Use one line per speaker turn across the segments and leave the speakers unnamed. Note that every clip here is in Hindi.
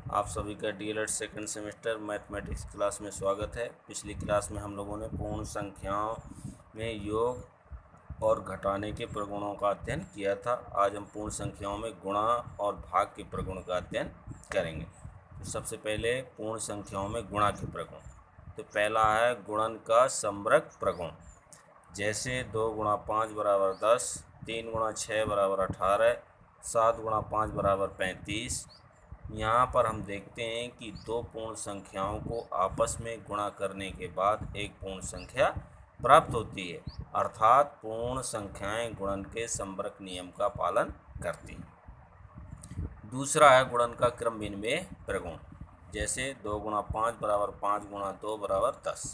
आप सभी का DElEd second semester mathematics class में स्वागत है। पिछली क्लास में हम लोगों ने पूर्ण संख्याओं में योग और घटाने के प्रगुणों का अध्ययन किया था। आज हम पूर्ण संख्याओं में गुणा और भाग के प्रगुण का अध्ययन करेंगे। तो सबसे पहले पूर्ण संख्याओं में गुणा के प्रगुण। तो पहला है गुणन का समग्रक प्रगुण। जैसे 2 गुणा 5 बराबर 10, 3 गुणा 6 बराबर 18, 7 गुणा 5 बराबर 35। यहाँ पर हम देखते हैं कि दो पूर्ण संख्याओं को आपस में गुणा करने के बाद एक पूर्ण संख्या प्राप्त होती है, अर्थात पूर्ण संख्याएं गुणन के समग्रक नियम का पालन करती हैं। दूसरा है गुणन का क्रम विनिमय प्रगुण। जैसे 2 गुणा 5 बराबर 5 गुणा 2 बराबर 10,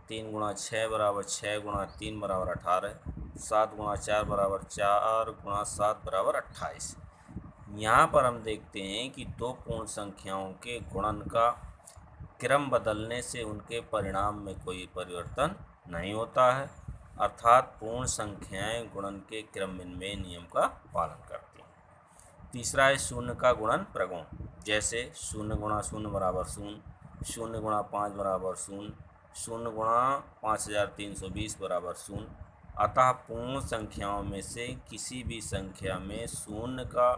3 गुणा 6 बराबर 6 गुणा 3 बराबर 18, 7 गुणा 4 बराबर 4 गुणा 7 बराबर 28। यहाँ पर हम देखते हैं कि दो पूर्ण संख्याओं के गुणन का क्रम बदलने से उनके परिणाम में कोई परिवर्तन नहीं होता है, अर्थात पूर्ण संख्याएं गुणन के क्रम विनिमय नियम का पालन करती हैं। तीसरा है शून्य का गुणन प्रगुण। जैसे 0 गुणा 0 बराबर 0, 0 गुणा 5 बराबर 0, 0 गुणा 5320 बराबर 0। अतः पूर्ण संख्याओं में से किसी भी संख्या में शून्य का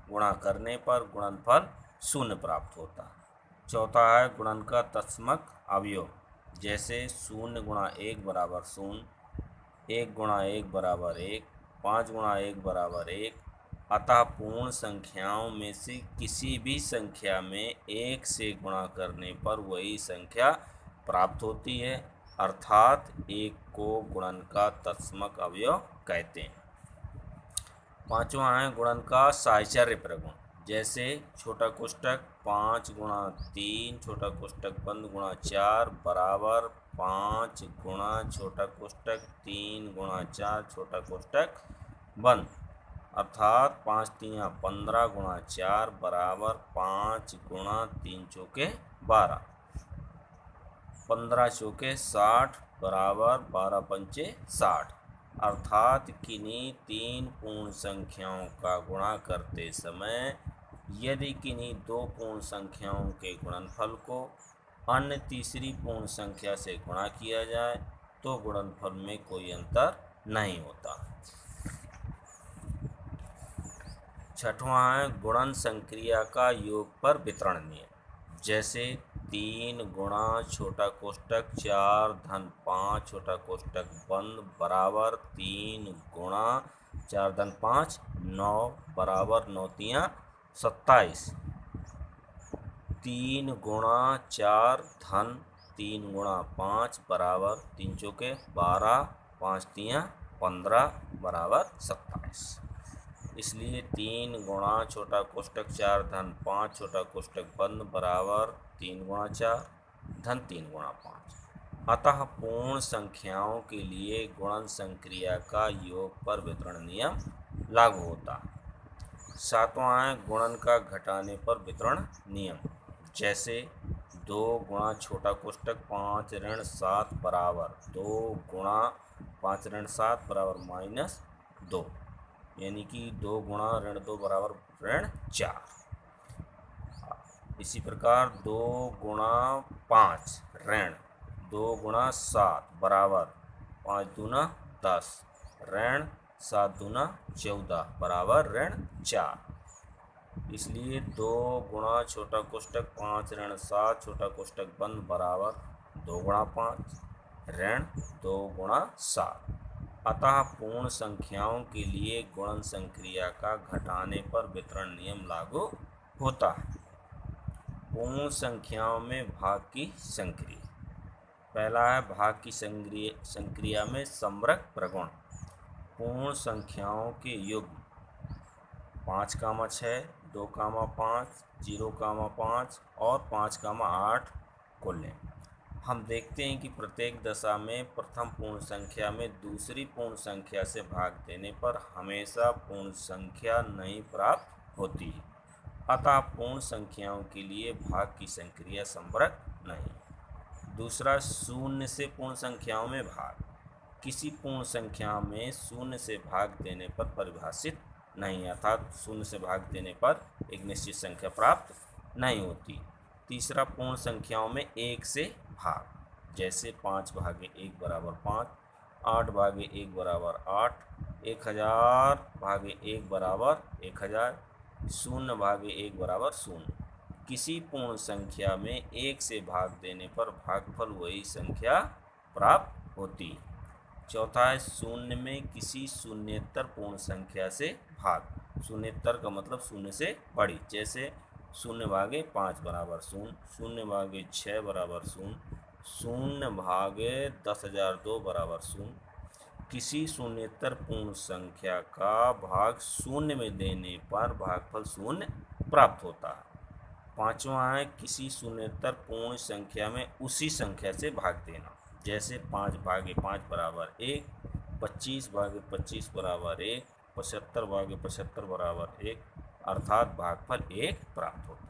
गुणा करने पर गुणनफल 0 प्राप्त होता है। चौथा है गुणन का तत्समक अवयव। जैसे 0 गुणा 1 बराबर 0, 1 गुणा 1 बराबर 1, 5 गुणा 1 बराबर 1। अतः पूर्ण संख्याओं में से किसी भी संख्या में 1 से गुणा करने पर वही संख्या प्राप्त होती है, अर्थात 1 को गुणन का तत्समक अवयव कहते हैं। पांचवा है गुणन का साहचर्य प्रगुण। जैसे छोटा कोष्टक 5 गुणा 3 छोटा कोष्टक बंद गुणा 4 बराबर 5 गुणा छोटा कोष्टक 3 गुणा 4 छोटा कोष्टक बंद, अर्थात 5 तियाँ 15 गुणा 4 बराबर 5 गुणा 3 चौके 12, 15 चौके 60 बराबर 12 पंचे 60। अर्थात किन्हीं तीन पूर्ण संख्याओं का गुणा करते समय यदि किन्हीं दो पूर्ण संख्याओं के गुणनफल को अन्य तीसरी पूर्ण संख्या से गुणा किया जाए तो गुणनफल में कोई अंतर नहीं होता। छठवां है गुणन संक्रिया का योग पर वितरण नियम। जैसे 3 गुणा छोटा कोष्टक 4 धन 5 छोटा कोष्टक बंद बराबर 3 गुणा 4 धन 5 9 बराबर 9 तियाँ 27। 3 गुणा 4 धन 3 गुणा 5 बराबर 3 चौके 12, 5 तियाँ 15 बराबर 27। इसलिए 3 गुणा छोटा कोष्टक 4 धन 5 छोटा कोष्टक बंद बराबर 3 गुणा 4 धन 3 गुणा 5। अतः पूर्ण संख्याओं के लिए गुणन संक्रिया का योग पर वितरण नियम लागू होता है। सातवां है गुणन का घटाने पर वितरण नियम। जैसे 2 गुणा छोटा कोष्टक 5 ऋण 7 बराबर 2 गुणा 5 ऋण 7 बराबर -2, यानी कि 2 गुणा ऋण 2 बराबर ऋण 4। इसी प्रकार 2 गुणा 5 ऋण 2 गुणा 7 बराबर 5 दूना 10 ऋण 7 दूना 14 बराबर ऋण 4। इसलिए 2 गुणा छोटा कोष्टक 5 ऋण 7 छोटा कोष्टक बंद बराबर 2 गुणा 5 ऋण 2 गुणा 7। अतः पूर्ण संख्याओं के लिए गुणन संक्रिया का घटाने पर वितरण नियम लागू होता है। पूर्ण संख्याओं में भाग की संक्रिया। पहला है भाग की संक्रिया में समग्रक प्रगुण। पूर्ण संख्याओं के युग्म 5, 6, 2, 5, 0, 5 और 5, 8 को लें। हम देखते हैं कि प्रत्येक दशा में प्रथम पूर्ण संख्या में दूसरी पूर्ण संख्या से भाग देने पर हमेशा पूर्ण संख्या नहीं प्राप्त होती है, अतः पूर्ण संख्याओं के लिए भाग की संक्रिया समग्रक नहीं। दूसरा, शून्य से पूर्ण संख्याओं में भाग। किसी पूर्ण संख्या में शून्य से भाग देने पर परिभाषित नहीं, अर्थात शून्य से भाग देने पर एक निश्चित संख्या प्राप्त नहीं होती। तीसरा, पूर्ण संख्याओं में 1 से भाग, जैसे 5 भागे 1 बराबर 5, 8 भागे 1 बराबर 8, 1000 भागे 1 बराबर 1000, 0 भागे 1 बराबर 0। किसी पूर्ण संख्या में 1 से भाग देने पर भागफल वही संख्या प्राप्त होती। चौथा है, शून्य में किसी शून्येतर पूर्ण संख्या से भाग। शून्येतर का मतलब शून्य से बड़ी, जैसे 0 भागे 5 बराबर 0, 0 भागे 6 बराबर 0, 0 भागे 10,002 बराबर 0। किसी शून्येतर पूर्ण संख्या का भाग शून्य में देने पर भागफल शून्य प्राप्त होता है। पांचवा है, किसी शून्येतर पूर्ण संख्या में उसी संख्या से भाग देना, जैसे 5 भागे 5 बराबर 1, 25 भागे 25 बराबर 1, 75 भागे 75 बराबर 1, अर्थात भागफल 1 प्राप्त होता है।